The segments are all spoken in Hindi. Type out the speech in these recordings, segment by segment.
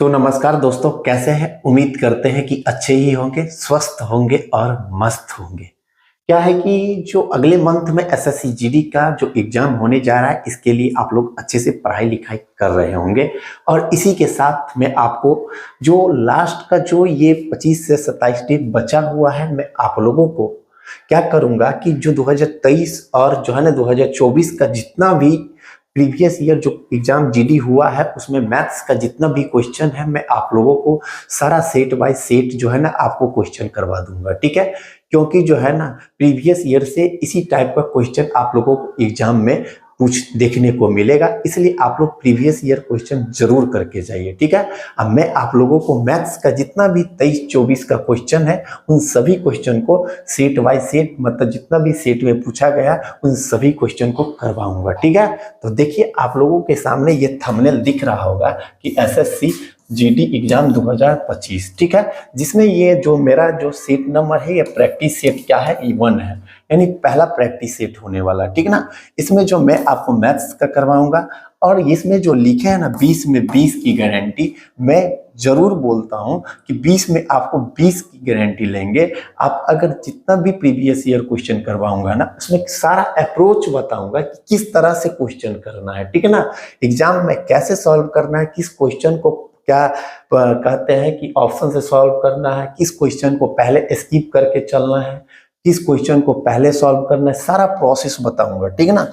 तो नमस्कार दोस्तों, कैसे हैं? उम्मीद करते हैं कि अच्छे ही होंगे, स्वस्थ होंगे और मस्त होंगे। क्या है कि जो अगले मंथ में एसएससी जीडी का जो एग्जाम होने जा रहा है, इसके लिए आप लोग अच्छे से पढ़ाई लिखाई कर रहे होंगे। और इसी के साथ मैं आपको जो लास्ट का जो ये 25 से 27 डेट बचा हुआ है, मैं आप लोगों को क्या करूंगा कि जो 2023 और जो है ना 2024 का जितना भी प्रीवियस ईयर जो एग्जाम जीडी हुआ है, उसमें मैथ्स का जितना भी क्वेश्चन है, मैं आप लोगों को सारा सेट बाय सेट जो है ना आपको क्वेश्चन करवा दूंगा। ठीक है, क्योंकि जो है ना प्रीवियस ईयर से इसी टाइप का क्वेश्चन आप लोगों को एग्जाम में कुछ देखने को मिलेगा, इसलिए आप लोग प्रीवियस ईयर क्वेश्चन जरूर करके जाइए। ठीक है, अब मैं आप लोगों को मैथ्स का जितना भी 23-24 का क्वेश्चन है, उन सभी क्वेश्चन को सेट बाय सेट, मतलब जितना भी सेट में पूछा गया उन सभी क्वेश्चन को करवाऊंगा। ठीक है, तो देखिए आप लोगों के सामने ये थंबनेल दिख रहा होगा कि एसएससी जीडी एग्जाम 2025। ठीक है, जिसमें ये जो मेरा जो सेट नंबर है, ये प्रैक्टिस सेट क्या है, E1 है, यानी पहला प्रैक्टिस सेट होने वाला। ठीक ना, इसमें जो मैं आपको मैथ्स का करवाऊंगा और इसमें जो लिखे है ना 20 में 20 की गारंटी, मैं जरूर बोलता हूं कि 20 में आपको 20 की गारंटी लेंगे आप। अगर जितना भी प्रीवियस ईयर क्वेश्चन करवाऊंगा ना, उसमें सारा अप्रोच बताऊंगा कि किस तरह से क्वेश्चन करना है। ठीक है ना, एग्जाम में कैसे सॉल्व करना है, किस क्वेश्चन को क्या कहते हैं कि ऑप्शन से सॉल्व करना है, किस क्वेश्चन को पहले स्किप करके चलना है, किस क्वेश्चन को पहले सॉल्व करना है, सारा प्रोसेस बताऊंगा। ठीक है ना,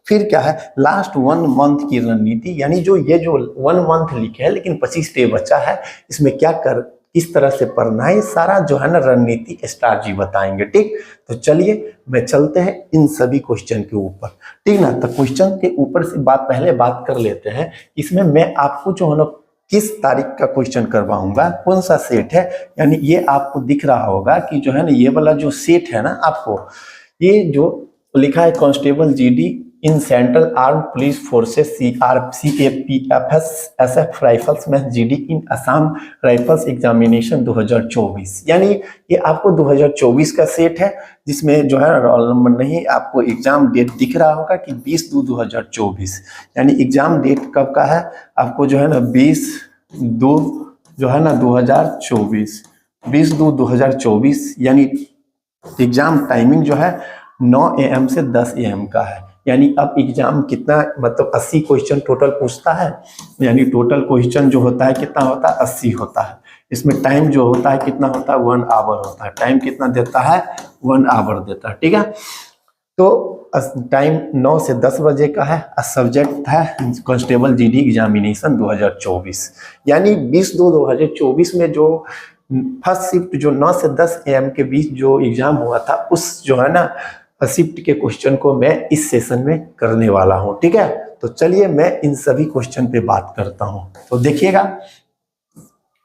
फिर क्या है लास्ट 1 मंथ की रणनीति, यानी जो ये जो 1 मंथ लिखे है लेकिन 25 डे बचा है, इसमें क्या कर किस तरह से पढ़ना है, सारा जो है ना रणनीति स्टार जी बताएंगे। ठीक, तो चलिए मैं चलते हैं इन सभी क्वेश्चन के ऊपर। ठीक ना, तो क्वेश्चन के ऊपर से पहले बात कर लेते हैं। इसमें मैं आपको जो है ना किस तारीख का क्वेश्चन करवाऊंगा, कौन सा सेट है, यानी ये आपको दिख रहा होगा कि जो है ना ये वाला जो सेट है ना, आपको ये जो लिखा है constable GD in central arm police forces CRPF SF rifles में GD in Assam rifles examination 2024, यानी ये आपको 2024 का सेट है, जिसमें जो है रोल नंबर नहीं, आपको एग्जाम डेट दिख रहा होगा कि 20/2/2024, यानी एग्जाम डेट कब का है आपको जो है ना 20/2 जो है ना 2024, 20/2/2024, यानी एग्जाम टाइमिंग जो है 9 AM से 10 AM का है। यानी अब एग्जाम कितना, मतलब 80 क्वेश्चन टोटल पूछता है, यानी टोटल क्वेश्चन जो होता है कितना होता है, 80 होता है। इसमें टाइम जो होता है कितना होता है, 1 आवर होता है। टाइम कितना देता है, 1 आवर देता है। ठीक है, तो टाइम 9 से 10 बजे का है। सब्जेक्ट है कांस्टेबल जीडी एग्जामिनेशन 2024, यानी 20/2/2024 में जो फर्स्ट शिफ्ट जो 9 से 10 AM के बीच जो एग्जाम हुआ था, उस जो है ना शिफ्ट के क्वेश्चन को मैं इस सेशन में करने वाला हूं। ठीक है, तो चलिए मैं इन सभी क्वेश्चन पे बात करता हूं। तो देखिएगा,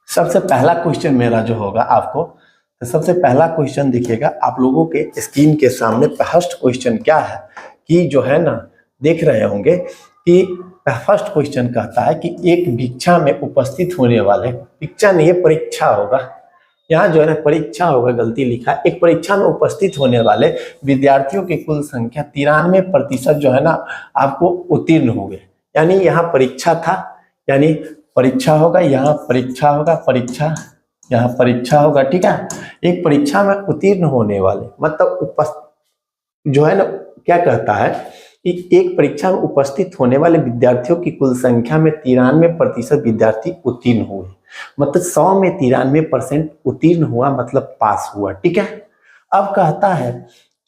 सबसे पहला क्वेश्चन मेरा जो होगा आपको, तो सबसे पहला क्वेश्चन देखिएगा आप लोगों के स्क्रीन के सामने। फर्स्ट क्वेश्चन क्या है कि जो है ना देख रहे होंगे कि फर्स्ट क्वेश्चन कहता है कि एक भिक्षा में उपस्थित होने वाले, भिक्षा नहीं है परीक्षा होगा, यहाँ जो है ना परीक्षा होगा, गलती लिखा। एक परीक्षा में उपस्थित होने वाले विद्यार्थियों की कुल संख्या 93% जो है ना आपको उत्तीर्ण हो गए, यानी यहाँ परीक्षा था, यानी परीक्षा होगा, यहाँ परीक्षा होगा, परीक्षा यहाँ परीक्षा होगा। ठीक है, एक परीक्षा में उत्तीर्ण होने वाले, मतलब जो है ना क्या कहता है कि एक परीक्षा में उपस्थित होने वाले विद्यार्थियों की कुल संख्या में 93% विद्यार्थी उत्तीर्ण हुए, मतलब 100 में 93% उत्तीर्ण हुआ, मतलब पास हुआ। ठीक है, अब कहता है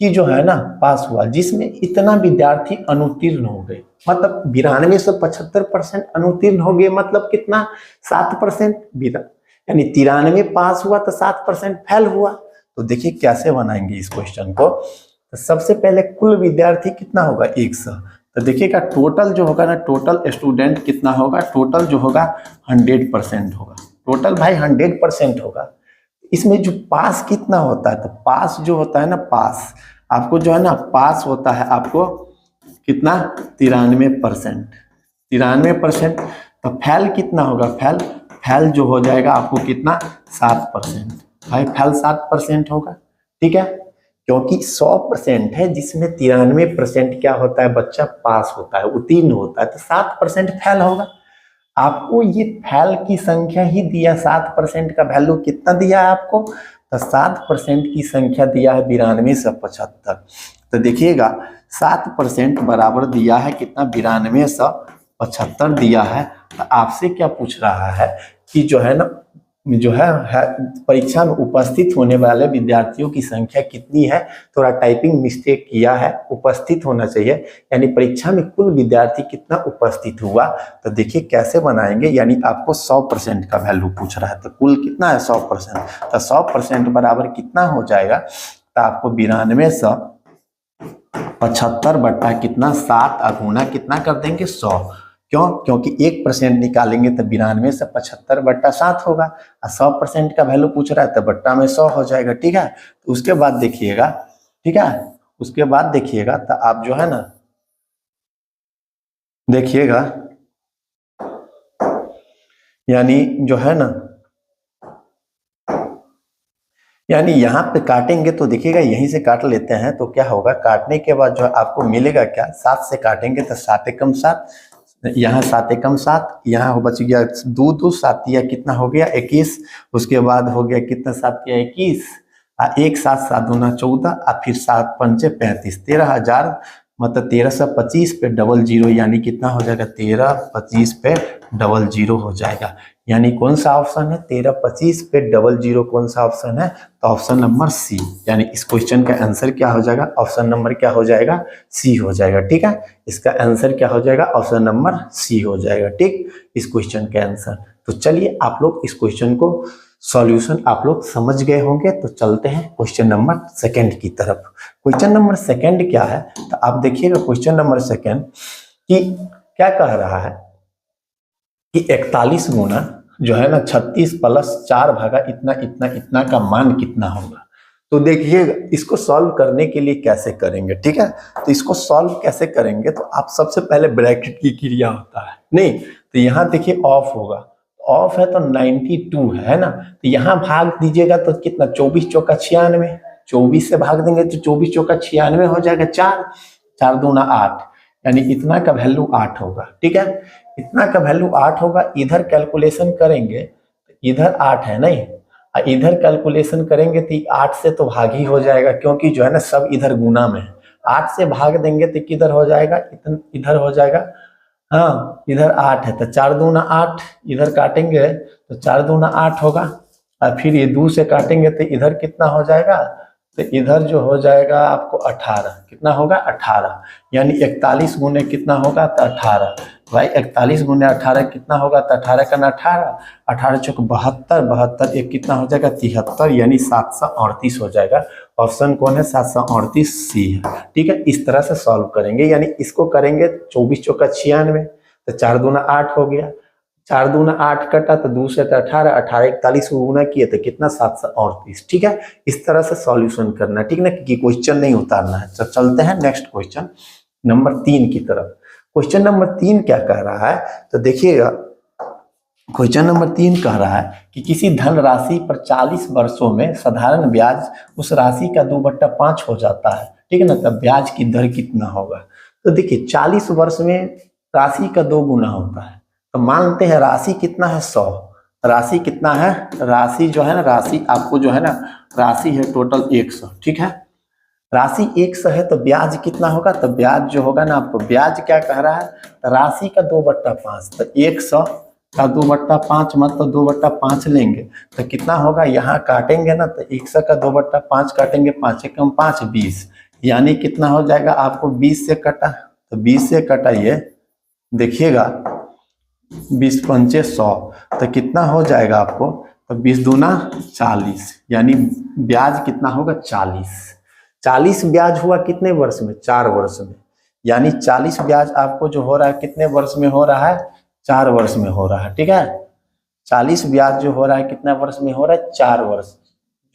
कि जो है ना पास हुआ, जिसमें इतना विद्यार्थी अनुत्तीर्ण हो गए, मतलब 92 से 75% अनुत्तीर्ण हो गए, मतलब कितना 7%, यानी 93 पास हुआ तो 7% फेल हुआ। तो देखिए कैसे बनाएंगे इस क्वेश्चन को। तो सबसे पहले कुल विद्यार्थी कितना होगा, 100। तो देखिएगा टोटल जो होगा ना, टोटल स्टूडेंट कितना होगा, टोटल जो होगा 100% होगा, टोटल भाई 100% होगा। इसमें जो पास कितना होता है, तो पास जो होता है ना, पास आपको जो है ना पास होता है आपको कितना, 93%, 93%। तो फेल कितना होगा, फेल जो हो जाएगा आपको कितना, 7%, भाई फेल 7% होगा। ठीक है, क्योंकि 100% है, जिसमें 93% क्या होता है, बच्चा पास होता है, उत्तीर्ण होता है, तो 7% फेल होगा। आपको ये फैल की संख्या ही दिया, 7% का वैल्यू कितना दिया है आपको, तो 7% की संख्या दिया है 9275। तो देखिएगा 7% बराबर दिया है कितना, 9275 दिया है। तो आपसे क्या पूछ रहा है कि जो है ना, जो है परीक्षा में उपस्थित होने वाले विद्यार्थियों की संख्या कितनी है। थोड़ा टाइपिंग मिस्टेक किया है, उपस्थित होना चाहिए, यानी परीक्षा में कुल विद्यार्थी कितना उपस्थित हुआ। तो देखिए कैसे बनाएंगे, यानी आपको 100% का वैल्यू पूछ रहा है, तो कुल कितना है 100%, तो 100% बराबर कितना हो जाएगा, तो आपको 9275 बट्टा कितना 7 अगुना कितना कर देंगे 100। क्यों, क्योंकि 1% निकालेंगे तो 92 से 75 बट्टा 7 होगा, और 100% का वैल्यू पूछ रहा है तो बट्टा में 100 हो जाएगा। ठीक है, तो उसके बाद देखिएगा, ठीक है, उसके बाद देखिएगा तो आप जो है ना, देखिएगा यानी जो है ना, यानी यहाँ पे काटेंगे तो देखिएगा यहीं से काट लेते हैं, तो क्या होगा, काटने के बाद जो आपको मिलेगा क्या, 7 से काटेंगे तो 7 एकम 7, यहाँ 7 एकम 7, यहाँ बच गया 2 2 7 या कितना हो गया 21, उसके बाद हो गया कितना 7 या 21, 1 7 7 दूना 14, और फिर 7 पंचे 35, 13,000, मतलब 1325 पे डबल जीरो, यानी कितना हो जाएगा 1325 पे डबल जीरो हो जाएगा। यानी कौन सा ऑप्शन है, 1325 पे डबल जीरो कौन सा ऑप्शन है, तो ऑप्शन नंबर सी। यानी इस क्वेश्चन का आंसर क्या हो जाएगा, ऑप्शन नंबर क्या हो जाएगा, सी हो जाएगा। ठीक है, इसका आंसर क्या हो जाएगा, ऑप्शन नंबर सी हो जाएगा। ठीक, इस क्वेश्चन का आंसर। तो चलिए आप लोग इस क्वेश्चन को सॉल्यूशन आप लोग समझ गए होंगे, तो चलते हैं क्वेश्चन नंबर सेकंड की तरफ। क्वेश्चन नंबर सेकंड क्या है, तो आप देखिएगा क्वेश्चन नंबर सेकंड कि क्या कह रहा है कि 41 गुना जो है ना 36 प्लस 4 भागा इतना इतना इतना का मान कितना होगा। तो देखिए इसको सॉल्व करने के लिए कैसे करेंगे, ठीक है, तो इसको सॉल्व कैसे करेंगे, तो आप सबसे पहले ब्रैकेट की क्रिया होता है, नहीं तो यहाँ देखिए ऑफ होगा, ऑफ है तो 92 है ना, तो यहाँ भाग दीजिएगा तो कितना 24 चौका 96, 24 से भाग देंगे तो 24 चौका 96 हो जाएगा, 4 4 दूना 8, यानी इतना का वैल्यू 8 होगा। ठीक है, इतना का वैल्यू 8 होगा। इधर कैलकुलेशन करेंगे तो इधर 8 है नहीं, इधर कैलकुलेशन करेंगे तो 8 से तो भाग ही हो जाएगा, क्योंकि जो है ना सब इधर गुना में है। 8 से भाग देंगे तो किधर हो जाएगा, इधर हो जाएगा, हाँ इधर 8 है तो 4 दूना 8, इधर काटेंगे तो 4 दूना 8 होगा, और फिर ये 2 से काटेंगे तो इधर कितना हो जाएगा, तो इधर जो हो जाएगा आपको 18, कितना होगा 18, यानी 41 गुने कितना होगा तो 18। भाई 41 गुने 18 कितना होगा, तो 18 का 18, 18 चौक 72, 72 एक कितना हो जाएगा 73, यानी 738 हो जाएगा। ऑप्शन कौन है, 738 सी है। ठीक है, इस तरह से सॉल्व करेंगे, यानी इसको करेंगे 24 चौका 96, तो 4 दूना 8 हो गया, 4 दूना 8 कटा तो 2 से 18, 18 41 को गुना किए तो कितना 738। ठीक है, इस तरह से सॉल्यूशन करना, ठीक ना, कि क्वेश्चन नहीं उतारना है। तो चलते हैं नेक्स्ट क्वेश्चन नंबर 3 की तरफ। क्वेश्चन नंबर 3 क्या कह रहा है, तो देखिएगा क्वेश्चन नंबर 3 कह रहा है कि किसी धन राशि पर 40 वर्षों में साधारण ब्याज उस राशि का 2/5 हो जाता है। ठीक है ना, तब ब्याज की दर कितना होगा। तो देखिए 40 वर्ष में राशि का 2 गुना होता है, तो मानते हैं राशि कितना है 100, राशि कितना है, राशि जो है ना, राशि आपको जो है ना, राशि है टोटल 100। ठीक है, राशि 100 है तो ब्याज कितना होगा, तो ब्याज जो होगा ना, आपको ब्याज क्या कह रहा है, तो राशि का 2/5, तो 100 का 2/5 मतलब 2/5 लेंगे तो कितना होगा, यहाँ काटेंगे ना तो 100 का 2/5 काटेंगे, 5 एकम 5 20, यानी कितना हो जाएगा आपको 20 से कटा, तो 20 से कटाइए, देखिएगा 20 पंचे 100, तो कितना हो जाएगा आपको, तो 20 दूना 40, यानी ब्याज कितना होगा 40 ब्याज हुआ कितने वर्ष में, 4 वर्ष में, यानी 40 ब्याज आपको जो हो रहा है कितने वर्ष में हो रहा है, 4 वर्ष में हो रहा है। ठीक है, 40 ब्याज जो हो रहा है कितना वर्ष में हो रहा है, 4 वर्ष,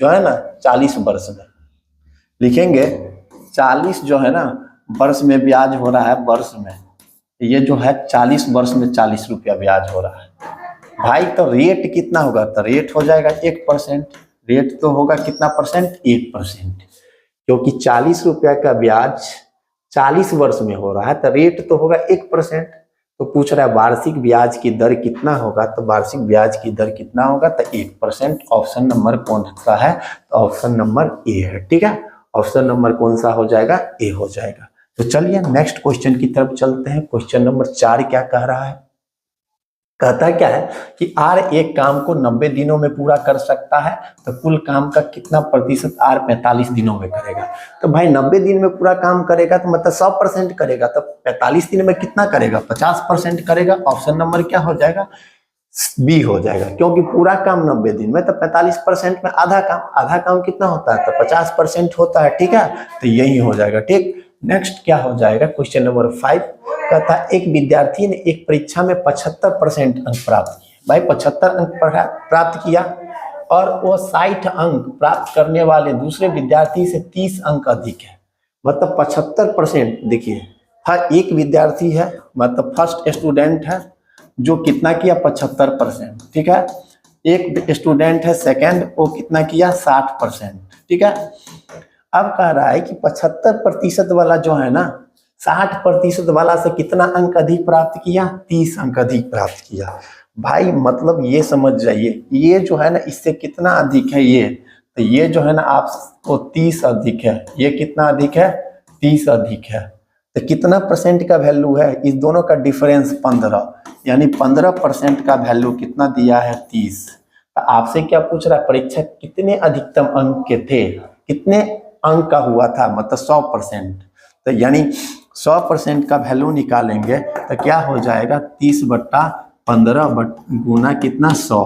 जो है ना 40 वर्ष में लिखेंगे, 40 जो है ना वर्ष में ब्याज हो रहा है, वर्ष में ये जो है 40 वर्ष में 40 रुपया ब्याज हो रहा है भाई। तो रेट कितना होगा, तो रेट हो जाएगा 1%, रेट तो होगा कितना परसेंट, 1%, क्योंकि 40 रुपया का ब्याज 40 वर्ष में हो रहा है तो रेट तो होगा 1%। तो पूछ रहा है वार्षिक ब्याज की दर कितना होगा, तो वार्षिक ब्याज की दर कितना होगा, तो 1%। ऑप्शन नंबर कौन सा है, तो ऑप्शन नंबर ए है। ठीक है, ऑप्शन नंबर कौन सा हो जाएगा, ए हो जाएगा। तो चलिए नेक्स्ट क्वेश्चन की तरफ चलते हैं। क्वेश्चन नंबर 4 क्या कह रहा है, कहता क्या है कि आर एक काम को 90 दिनों में पूरा कर सकता है, तो कुल काम का कितना प्रतिशत आर 45 दिनों में करेगा। तो भाई 90 दिन में पूरा काम करेगा तो मतलब 100% करेगा, तो 45 दिन में कितना करेगा, 50% करेगा। ऑप्शन नंबर क्या हो जाएगा, बी हो जाएगा, क्योंकि पूरा काम 90 दिन में, तो 45% में आधा काम कितना होता है, तो 50% होता है। ठीक है, तो यही हो जाएगा। ठीक, नेक्स्ट क्या हो जाएगा, क्वेश्चन नंबर 5 कहता है एक विद्यार्थी ने एक परीक्षा में 75% अंक प्राप्त किए। भाई 75 अंक प्राप्त किया और वो 60 अंक प्राप्त करने वाले दूसरे विद्यार्थी से 30 अंक अधिक है, मतलब 75%। देखिए हर एक विद्यार्थी है, मतलब फर्स्ट स्टूडेंट है जो कितना किया, 75%। ठीक है, एक स्टूडेंट है सेकंड, वो कितना किया, 60%। ठीक है, अब कह रहा है कि 75% वाला जो है ना, 60% वाला से कितना अंक अधिक प्राप्त किया, 30 अंक अधिक प्राप्त किया। भाई मतलब ये समझ जाइए, ये जो है ना इससे कितना अधिक है, ये तो ये जो है ना आपको 30 अधिक है, ये कितना अधिक है, 30 अधिक है। तो कितना परसेंट का वैल्यू है, इस दोनों का डिफरेंस 15, यानी 15% का वैल्यू कितना दिया है, 30। तो आपसे क्या पूछ रहा है, परीक्षा कितने अधिकतम अंक के थे, कितने अंक का हुआ था, मतलब 100%। तो यानी 100% का वैल्यू निकालेंगे तो क्या हो जाएगा, 30/15 गुना कितना, 100।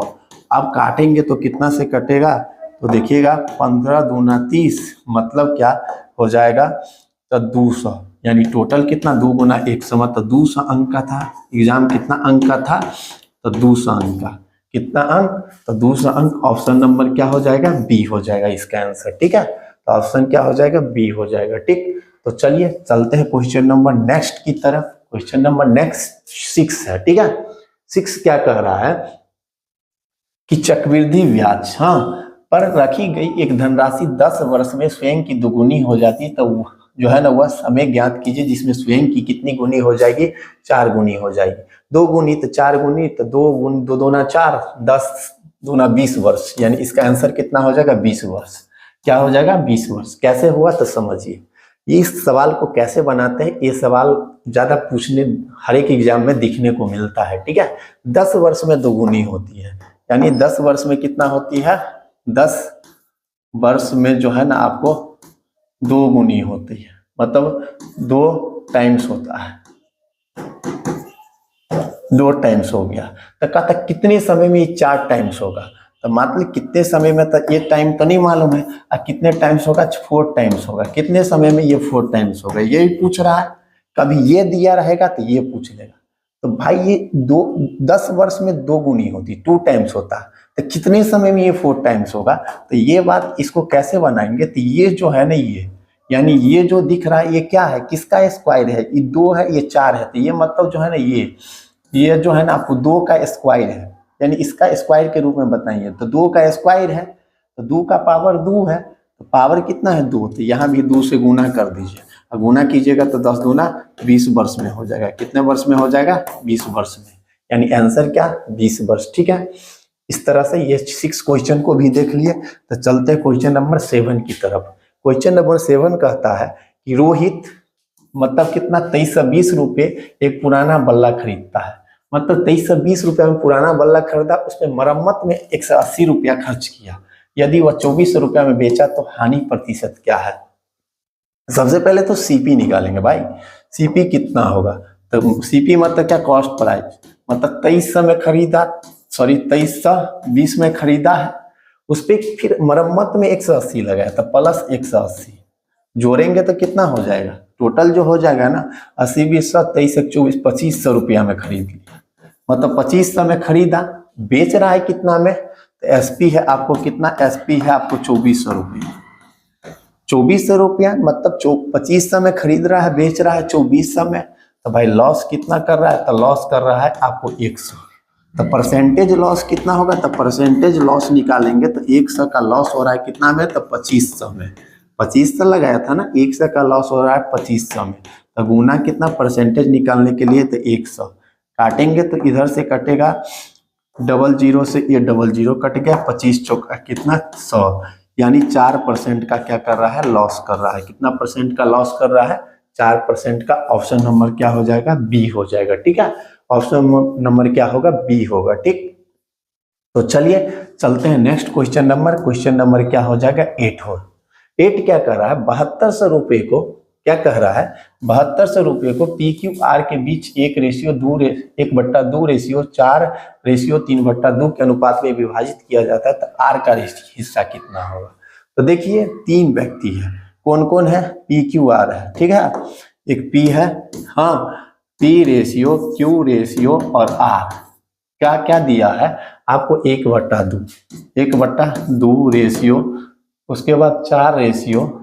अब काटेंगे तो कितना से कटेगा, तो देखिएगा 15 दूना 30, मतलब क्या हो जाएगा, तो 200। यानी टोटल कितना, 2 गुना 100, मतलब 200 अंक का था। एग्जाम कितना अंक का था, तो 200 अंक का। कितना अंक, तो 200 अंक। ऑप्शन नंबर क्या हो जाएगा, बी हो जाएगा इसका आंसर। ठीक है, तो ऑप्शन क्या हो जाएगा, बी हो जाएगा। ठीक, तो चलिए चलते हैं क्वेश्चन नंबर नेक्स्ट की तरफ। क्वेश्चन नंबर नेक्स्ट 6 है। ठीक है, 6 क्या कह रहा है कि चक्रवृद्धि ब्याज पर रखी गई एक धनराशि 10 वर्ष में स्वयं की दुगुनी हो जाती है, तो जो है ना वह समय ज्ञात कीजिए जिसमें स्वयं की कितनी गुनी हो जाएगी, 4 गुनी हो जाएगी। 2 गुनी तो 4 गुनी, तो 2 दूना 4, 10 दूना 20 वर्ष, यानी इसका आंसर कितना हो जाएगा, 20 वर्ष। क्या हो जाएगा, 20 वर्ष। कैसे हुआ तो समझिए, इस सवाल को कैसे बनाते हैं, ये सवाल ज्यादा पूछने हर एक एग्जाम में दिखने को मिलता है। ठीक है, 10 वर्ष में 2 गुनी होती है, यानी 10 वर्ष में कितना होती है, 10 वर्ष में जो है ना आपको 2 गुनी होती है, मतलब 2 टाइम्स होता है, 2 टाइम्स हो गया। तो कहता कितने समय में ये 4 टाइम्स होगा, तो मतलब कितने समय में, तो ये टाइम तो नहीं मालूम है, और कितने टाइम्स होगा, 4 टाइम्स होगा। कितने समय में ये 4 टाइम्स होगा, ये पूछ रहा है। कभी ये दिया रहेगा तो ये पूछ लेगा। तो भाई ये 10 वर्ष में 2 गुनी होती, 2 टाइम्स होता है, तो कितने समय में ये 4 टाइम्स होगा। तो ये बात, इसको कैसे बनाएंगे, तो ये जो है ना, ये यानी ये जो दिख रहा है ये क्या है, किसका स्क्वायर है, ये 2 है, ये 4 है, तो ये मतलब जो है ना ये जो है ना आपको 2 का स्क्वायर है, यानी इसका स्क्वायर के रूप में बताइए। तो 2 का स्क्वायर है, तो 2 का पावर 2 है, तो पावर कितना है, 2, तो यहाँ भी 2 से गुना कर दीजिए, और गुना कीजिएगा तो 10 दूना 20 वर्ष में हो जाएगा। कितने वर्ष में हो जाएगा, 20 वर्ष में, यानी आंसर क्या, 20 वर्ष। ठीक है, इस तरह से ये 6 क्वेश्चन को भी देख लिए। तो चलते हैं क्वेश्चन नंबर 7 की तरफ। क्वेश्चन नंबर 7 कहता है कि रोहित मतलब कितना, 2320 रुपये एक पुराना बल्ला खरीदता है, मतलब 2320 रुपये में पुराना बल्ला खरीदा, उसमें मरम्मत में 180 रुपया खर्च किया। यदि वह 2400 रुपया में बेचा तो हानि प्रतिशत क्या है। सबसे पहले तो सीपी निकालेंगे भाई, सीपी कितना होगा, तो सीपी मतलब क्या, कॉस्ट प्राइस, मतलब 2300 में खरीदा, सॉरी 2320 में खरीदा है, उस पर फिर मरम्मत में 180 लगाया, तो प्लस 180 जोड़ेंगे तो कितना हो जाएगा, टोटल जो हो जाएगा ना 80 20 23 24 2500 रुपया में खरीद लिया, मतलब 2500 में खरीदा, बेच रहा है कितना में, तो एसपी है आपको कितना, एसपी है आपको 2400 रुपया, 2400 रुपया, मतलब 2500 में खरीद रहा है, बेच रहा है 2400 में, तो भाई लॉस कितना कर रहा है, तो लॉस कर रहा है आपको 100। तो परसेंटेज लॉस कितना होगा, तो परसेंटेज लॉस निकालेंगे तो 100 का लॉस हो रहा है कितना में, तो 2500 में, 2500 लगाया था ना, 100 का लॉस हो रहा है 2500 में, तो गुना कितना परसेंटेज निकालने के लिए, तो 100, काटेंगे तो इधर से कटेगा 00 से ये 00 कट गया, 25 चौका कितना 100, यानी 4% का क्या कर रहा है, लॉस कर रहा है। कितना परसेंट का लॉस कर रहा है, 4% का। ऑप्शन नंबर क्या हो जाएगा, बी हो जाएगा। ठीक है, ऑप्शन नंबर क्या होगा, बी होगा। ठीक, तो चलिए चलते हैं next question number. Question number क्या हो जाएगा, 8 हो। 8 क्या कर रहा है, 7200 रुपए को क्या कह रहा है, 7200 रुपए को पी क्यू आर के बीच 1/2 रेशियो 4 रेशियो 3/2 के अनुपात में विभाजित किया जाता है, तो आर का हिस्सा कितना होगा। तो देखिए 3 व्यक्ति है, कौन कौन है, पी क्यू आर है। ठीक है, एक पी है, हाँ, पी रेशियो, क्यू रेशियो और आर क्या क्या दिया है आपको, 1/2 रेशियो, उसके बाद 4 रेशियो,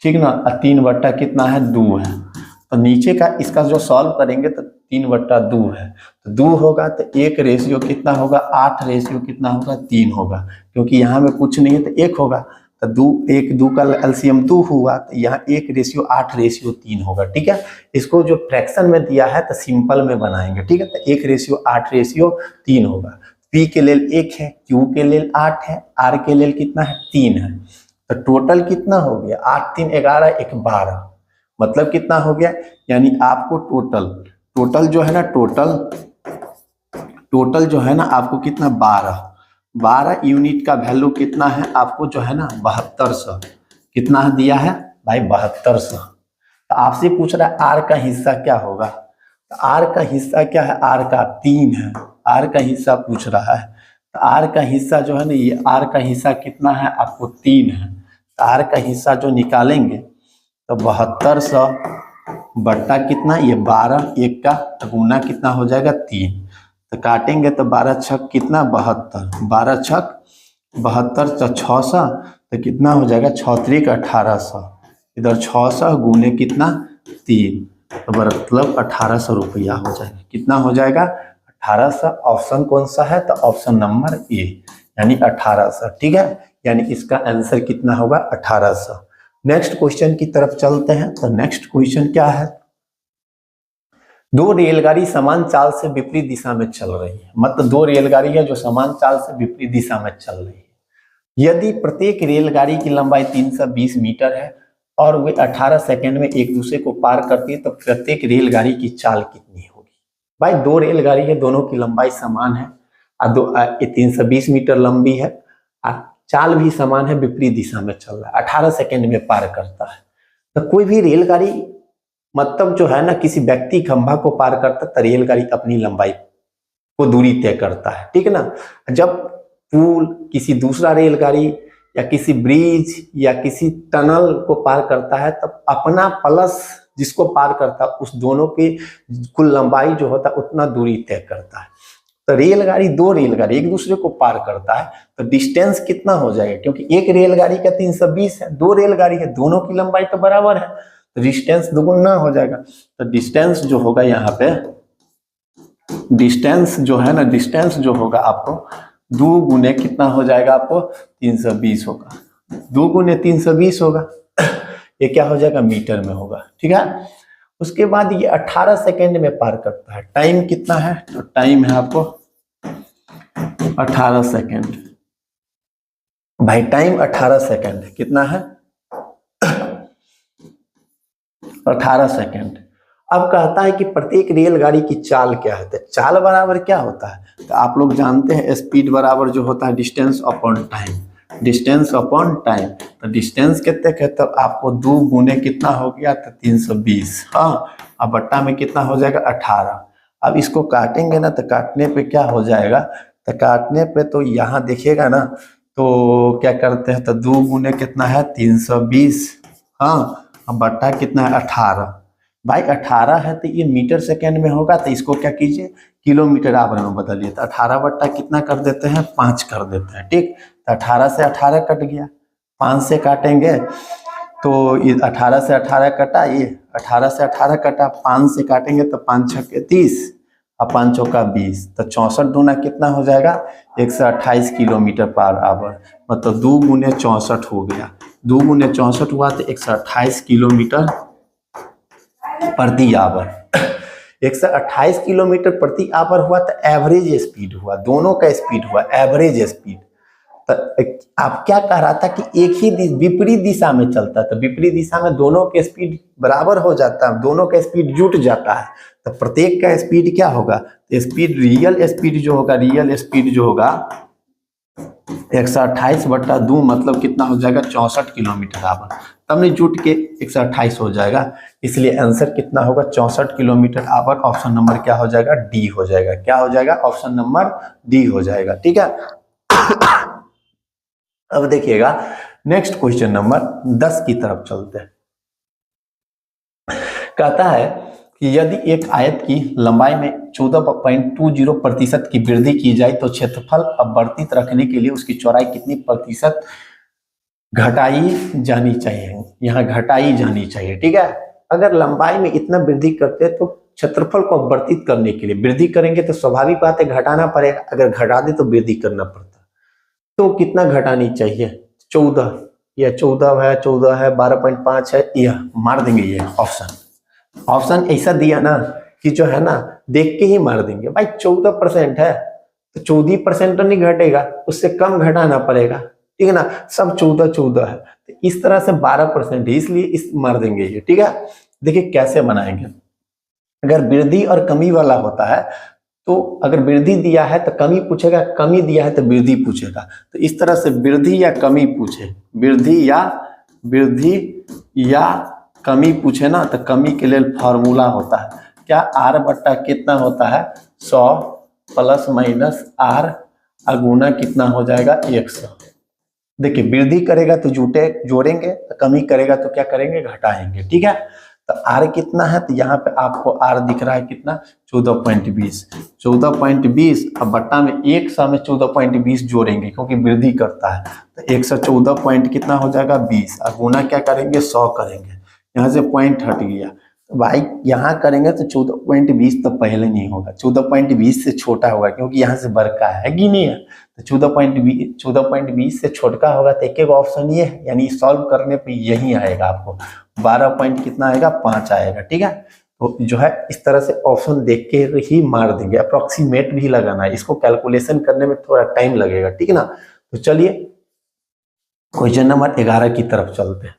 ठीक ना, 3 कितना है, 2 है। तो नीचे का इसका जो सॉल्व करेंगे तो 3/2 है, तो 2 होगा तो 1 रेशियो कितना होगा, 8 रेशियो कितना होगा, 3 होगा, क्योंकि यहाँ में कुछ नहीं है तो 1 होगा। तो 2 का एलसीएम 2 हुआ, तो यहाँ 1/8 होगा। ठीक है, इसको जो फ्रैक्शन में दिया है तो सिंपल में बनाएंगे। ठीक है, तो 1/8 होगा। पी के लिए 1 है, क्यू के लिए 8 है, आर के लिए कितना है, 3 है। तो टोटल कितना हो गया, 8 3 11 1 12, मतलब कितना हो गया, यानी आपको टोटल जो है ना, टोटल जो है ना आपको कितना, 12 यूनिट का वैल्यू कितना है आपको जो है ना, 7200 कितना दिया है भाई, 7200। तो आपसे पूछ रहा है आर का हिस्सा क्या होगा, तो आर का हिस्सा क्या है, आर का 3 है, आर का हिस्सा पूछ रहा है। तो आर का हिस्सा जो है ना, ये आर का हिस्सा कितना है आपको, 3 है। तो आर का हिस्सा जो निकालेंगे तो 7200 बट्टा कितना, ये 12, 1 का गुना कितना हो जाएगा, 3। तो काटेंगे तो 12 छक कितना, 72, 12 छक 72 तो 600, तो कितना हो जाएगा, 6 का 1800, इधर 600 गुने कितना, 3, तो मतलब 1800 रुपया हो जाएगा। कितना हो जाएगा, 1800। ऑप्शन कौन सा है, तो ऑप्शन नंबर ए, यानी 1800। ठीक है, यानी इसका आंसर कितना होगा, 1800। नेक्स्ट क्वेश्चन की तरफ चलते हैं। तो नेक्स्ट क्वेश्चन क्या है, 2 रेलगाड़ी समान चाल से विपरीत दिशा में चल रही है, मतलब 2 रेलगाड़ी है जो समान चाल से विपरीत दिशा में चल रही है। यदि प्रत्येक रेलगाड़ी की लंबाई 320 मीटर है और वे 18 सेकंड में एक दूसरे को पार करती है, तो प्रत्येक रेलगाड़ी की चाल कितनी होगी। भाई 2 रेलगाड़ी है, दोनों की लंबाई समान है, 320 मीटर लंबी है, चाल भी समान है, विपरीत दिशा में चल रहा है, 18 सेकंड में पार करता है। तो कोई भी रेलगाड़ी मतलब जो है ना, किसी व्यक्ति खंभा को पार करता है तो रेलगाड़ी अपनी लंबाई को दूरी तय करता है। ठीक है ना, जब पुल किसी दूसरा रेलगाड़ी या किसी ब्रिज या किसी टनल को पार करता है, तब अपना प्लस जिसको पार करता है उस दोनों की कुल लंबाई जो होता है उतना दूरी तय करता है। तो रेलगाड़ी 2 रेलगाड़ी एक दूसरे को पार करता है तो डिस्टेंस कितना हो जाएगा, क्योंकि एक रेलगाड़ी का 320 है, 2 रेलगाड़ी है, दोनों की लंबाई तो बराबर है, तो डिस्टेंस दुगुना हो जाएगा। तो डिस्टेंस जो होगा यहाँ पे, डिस्टेंस जो है ना, डिस्टेंस जो होगा आपको 2 गुने कितना हो जाएगा, आपको 320 होगा, 2 गुने 320 होगा, ये क्या हो जाएगा, मीटर में होगा। ठीक है, उसके बाद ये 18 सेकंड में पार करता है। टाइम कितना है, तो टाइम है आपको 18 सेकंड। भाई टाइम 18 सेकंड कितना है, 18 सेकंड। अब कहता है कि प्रत्येक रेलगाड़ी की चाल क्या है, तो चाल बराबर क्या होता है, तो आप लोग जानते हैं स्पीड बराबर जो होता है distance upon time, distance upon time. तो डिस्टेंस कितने के, तो आपको 2 गुने कितना हो गया, तो 320, हाँ, अब बट्टा में कितना हो जाएगा, 18। अब इसको काटेंगे ना, तो काटने पे क्या हो जाएगा, तो काटने पे तो यहाँ देखिएगा ना, तो क्या करते हैं, तो 2 गुने कितना है, 320, हाँ, अब बट्टा कितना है, 18। भाई 18 है तो ये मीटर सेकेंड में होगा, तो इसको क्या कीजिए, किलोमीटर आवर में बदलिए, तो 18 बट्टा कितना कर देते हैं, 5 कर देते हैं। ठीक, तो 18 से 18 कट गया, 5 से काटेंगे तो ये 18 से 18 कटा, ये 18 से 18 कटा, 5 से काटेंगे तो 5 छक्के 30 और 5 चौका 20, तो 64 दूना कितना हो जाएगा, 128 किलोमीटर पर आवर, मतलब 2 गुने 64 हो गया, 2 गुने 64 हुआ तो 128 किलोमीटर प्रति आवर। 128 किलोमीटर प्रति आवर हुआ तो एवरेज स्पीड हुआ, दोनों का स्पीड हुआ एवरेज स्पीड। तो आप क्या कह रहा था कि एक ही विपरीत दिशा में चलता है, तो विपरीत दिशा में दोनों के स्पीड बराबर हो जाता है, दोनों का स्पीड जुट जाता है, तो प्रत्येक का स्पीड क्या होगा, स्पीड रियल स्पीड जो होगा, रियल स्पीड जो होगा 128/2 मतलब कितना हो जाएगा 64 किलोमीटर आवर, तब नहीं जुट के 128 हो जाएगा, इसलिए आंसर कितना होगा 64 किलोमीटर आवर। ऑप्शन नंबर क्या हो जाएगा, डी हो जाएगा। क्या हो जाएगा, ऑप्शन नंबर डी हो जाएगा। ठीक है, अब देखिएगा नेक्स्ट क्वेश्चन नंबर 10 की तरफ चलते हैं। कहता है कि यदि एक आयत की लंबाई में 14.20% की वृद्धि की जाए तो क्षेत्रफल अपवर्तित रखने के लिए उसकी चौड़ाई कितनी प्रतिशत घटाई जानी चाहिए, यहाँ घटाई जानी चाहिए। ठीक है, अगर लंबाई में इतना वृद्धि करते हैं तो क्षेत्रफल को अपवर्तित करने के लिए वृद्धि करेंगे तो स्वाभाविक बात है घटाना पड़ेगा, अगर घटा दे तो वृद्धि करना पड़ता, तो कितना घटानी चाहिए 14 या 14 है 14 है 12.5 है, यह मार देंगे, ये ऑप्शन ऐसा दिया ना कि जो है ना देख के ही मार देंगे। भाई 14% है तो 14% तो नहीं घटेगा, उससे कम घटाना पड़ेगा, ठीक है ना, सब 14 है, तो इस तरह से 12% है, इसलिए इस मार देंगे ये। ठीक है, देखिए कैसे बनाएंगे, अगर वृद्धि और कमी वाला होता है तो अगर वृद्धि दिया है तो कमी पूछेगा, कमी दिया है तो वृद्धि पूछेगा, तो इस तरह से वृद्धि या कमी पूछे, वृद्धि या कमी पूछे ना, तो कमी के लिए फॉर्मूला होता है क्या, आर बट्टा कितना होता है 100 प्लस माइनस आर अगुना कितना हो जाएगा 100। देखिए वृद्धि करेगा तो जोड़ेंगे, तो कमी करेगा तो क्या करेंगे, घटाएंगे। ठीक है, तो आर कितना है, तो यहाँ पे आपको आर दिख रहा है कितना 14.20 अब बट्टा में 100 में 14.20 जोड़ेंगे क्योंकि वृद्धि करता है, तो 114 पॉइंट कितना हो जाएगा 20, और गुना क्या करेंगे 100 करेंगे, यहाँ से पॉइंट हट गया, तो भाई यहाँ करेंगे तो 14.20 तो पहले नहीं होगा, 14.20 से छोटा होगा क्योंकि यहाँ से बड़का है कि नहीं है, तो 14.20 से छोटा होगा, तो एक ऑप्शन ये है, यानी सॉल्व करने पे यही आएगा आपको 12 पॉइंट कितना आएगा 5 आएगा। ठीक है, तो जो है इस तरह से ऑप्शन देख के ही मार देंगे, अप्रोक्सीमेट भी लगाना है, इसको कैलकुलेशन करने में थोड़ा टाइम लगेगा। ठीक है ना, तो चलिए क्वेश्चन नंबर 11 की तरफ चलते हैं।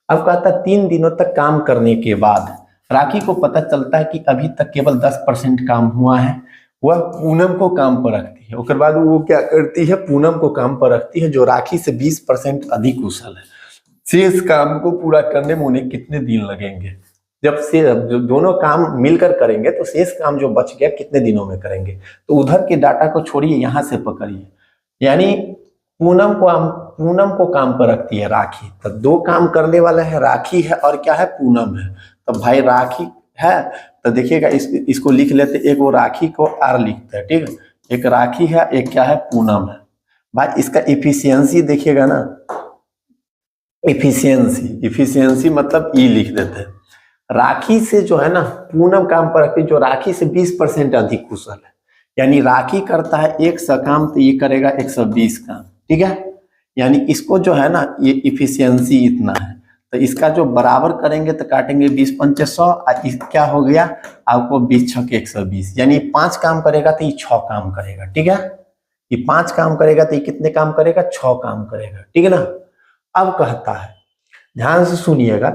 अब कहता है 3 दिनों तक काम करने के बाद राखी को पता चलता है कि अभी तक केवल 10% काम हुआ है, वह पूनम को काम पर रखती है, उसके बाद वो क्या करती है, पूनम को काम पर रखती है जो राखी से 20% अधिक कुशल है। शेष काम को पूरा करने में उन्हें कितने दिन लगेंगे, जब दोनों काम मिलकर करेंगे तो शेष काम जो बच गया कितने दिनों में करेंगे, तो उधर के डाटा को छोड़िए, यहाँ से पकड़िए, यानी पूनम को काम पर रखती है राखी, तो 2 काम करने वाला है, राखी है और क्या है, पूनम है, तो भाई राखी है तो देखिएगा इसको लिख लेते, एक वो राखी को आर लिखते हैं, ठीक है, एक राखी है एक क्या है पूनम है। भाई इसका इफिशियंसी देखिएगा ना, इफिशियंसी मतलब ई लिख देते हैं, राखी से जो है ना पूनम काम पर रखती है जो राखी से 20% अधिक कुशल है, यानी राखी करता है 100 काम तो ये करेगा 120 काम। ठीक है, यानी इसको जो है ना ये इफिशियंसी इतना है, तो इसका जो बराबर करेंगे तो काटेंगे 20 पंचे 100, क्या हो गया आपको 20 छक 120, यानी 5 काम करेगा तो ये 6 काम करेगा। ठीक है, ये 5 काम करेगा तो ये कितने काम करेगा 6 काम करेगा। ठीक है ना, अब कहता है ध्यान से सुनिएगा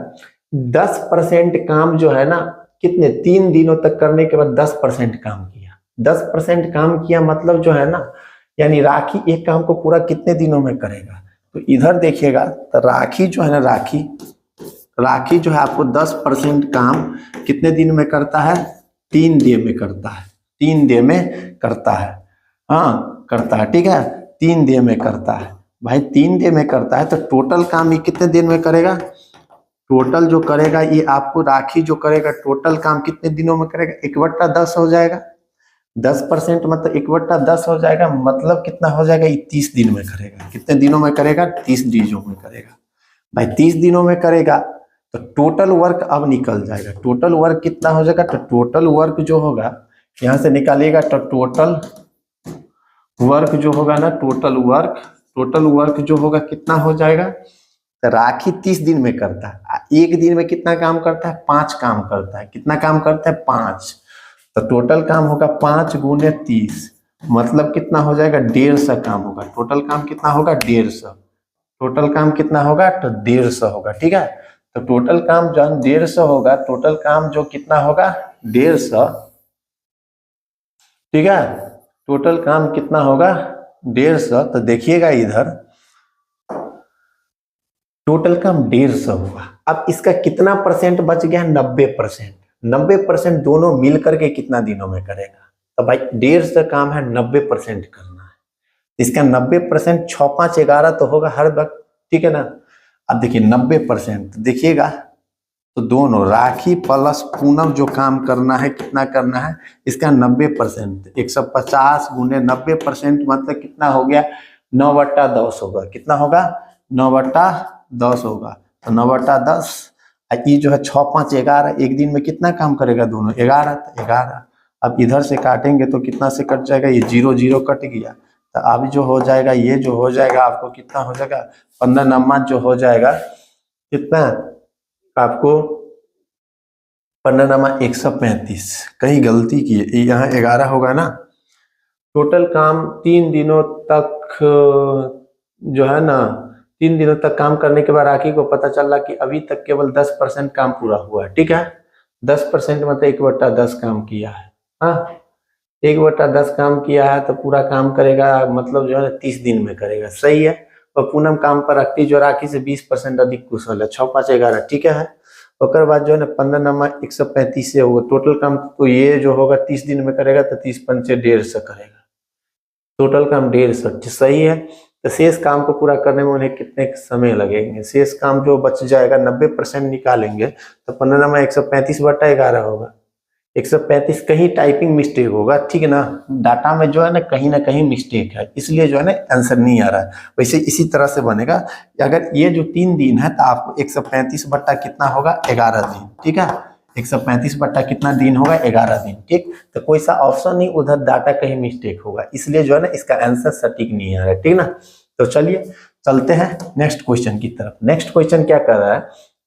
10% काम जो है ना कितने 3 दिनों तक करने के बाद 10% काम किया, 10% काम किया मतलब जो है ना, यानी राखी एक काम को पूरा कितने दिनों में करेगा, तो इधर देखिएगा तो राखी जो है ना राखी जो है आपको 10% काम कितने दिन में करता है, 3 दिन में करता है, 3 दिन में करता है, हाँ करता है। ठीक है, 3 दिन में करता है, भाई 3 दिन में करता है, तो टोटल काम ये कितने दिन में करेगा, टोटल जो करेगा ये आपको राखी जो करेगा टोटल काम कितने दिनों में करेगा, 1/10 हो जाएगा, 10% मतलब 1/10 हो जाएगा, मतलब कितना हो जाएगा, ये 30 दिन में करेगा, कितने दिनों में करेगा 30 दिनों में करेगा। भाई 30 दिनों में करेगा तो टोटल वर्क अब निकल जाएगा, टोटल वर्क कितना हो जाएगा, तो टोटल वर्क जो होगा यहाँ से निकालिएगा, तो टोटल वर्क जो होगा ना टोटल वर्क जो होगा कितना हो जाएगा, तो राखी 30 दिन में करता है, एक दिन में कितना काम करता है 5 काम करता है, कितना काम करता है 5, तो टोटल काम होगा 5 गुने 30, मतलब कितना हो जाएगा 150 काम होगा। टोटल काम कितना होगा 150। टोटल काम कितना होगा तो 150 होगा। ठीक है, तो टोटल काम जो 150 होगा, टोटल काम जो कितना होगा 150। ठीक है, टोटल काम कितना होगा 150। तो देखिएगा इधर टोटल काम 150 होगा। अब इसका कितना परसेंट बच गया 90%। 90% दोनों मिल करके कितना दिनों में करेगा, तो भाई 150 काम है 90% करना है। इसका 90% 6 5 11 तो होगा हर वक्त। ठीक है ना। अब देखिए 90% देखिएगा तो दोनों राखी प्लस पूनम जो काम करना है कितना करना है, इसका 90%। 150 गुने 90% मतलब कितना हो गया 9/10 होगा। कितना होगा 9/10 होगा। तो 9/10 ये जो है 6 5 11, एक दिन में कितना काम करेगा दोनों 11, तो 11। अब इधर से काटेंगे तो कितना से कट जाएगा, ये 0 0 कट गया। तो अब जो हो जाएगा ये जो हो जाएगा आपको कितना हो जाएगा 15 नम्मा जो हो जाएगा कितना आपको 15 नमा 135। कहीं गलती की है, यहाँ 11 होगा ना। टोटल काम 3 दिनों तक जो है ना 3 दिनों तक काम करने के बाद राखी को पता चला कि अभी तक केवल 10% काम पूरा हुआ है। ठीक है, 10% मतलब 1/10 काम किया है। हाँ, 1/10 काम किया है तो पूरा काम करेगा, मतलब जो है 30 दिन में करेगा। सही है। और पूनम काम पर रखती जो राखी से 20% अधिक कुशल है। 6 5 11 ठीक है। उसके बाद जो है ना 15 नमा 135 से होगा टोटल काम। तो ये जो होगा 30 दिन में करेगा तो 30 पंचे 150 करेगा। टोटल काम 150 सही है। तो शेष काम को पूरा करने में उन्हें कितने समय लगेंगे, शेष काम जो बच जाएगा 90% निकालेंगे तो 15 नमा 135/11 होगा। 135 कहीं टाइपिंग मिस्टेक होगा। ठीक है ना, डाटा में जो है ना कहीं मिस्टेक है, इसलिए जो है ना आंसर नहीं आ रहा है। वैसे इसी तरह से बनेगा। अगर ये जो 3 दिन है तो आपको 135 बट्टा कितना होगा 11 दिन। ठीक है, 135 बट्टा कितना दिन होगा 11 दिन। ठीक, तो कोई सा ऑप्शन नहीं, उधर डाटा कहीं मिस्टेक होगा, इसलिए जो है ना इसका आंसर सटीक नहीं आ रहा है। ठीक ना। तो चलिए चलते हैं नेक्स्ट क्वेश्चन की तरफ। नेक्स्ट क्वेश्चन क्या कर रहा है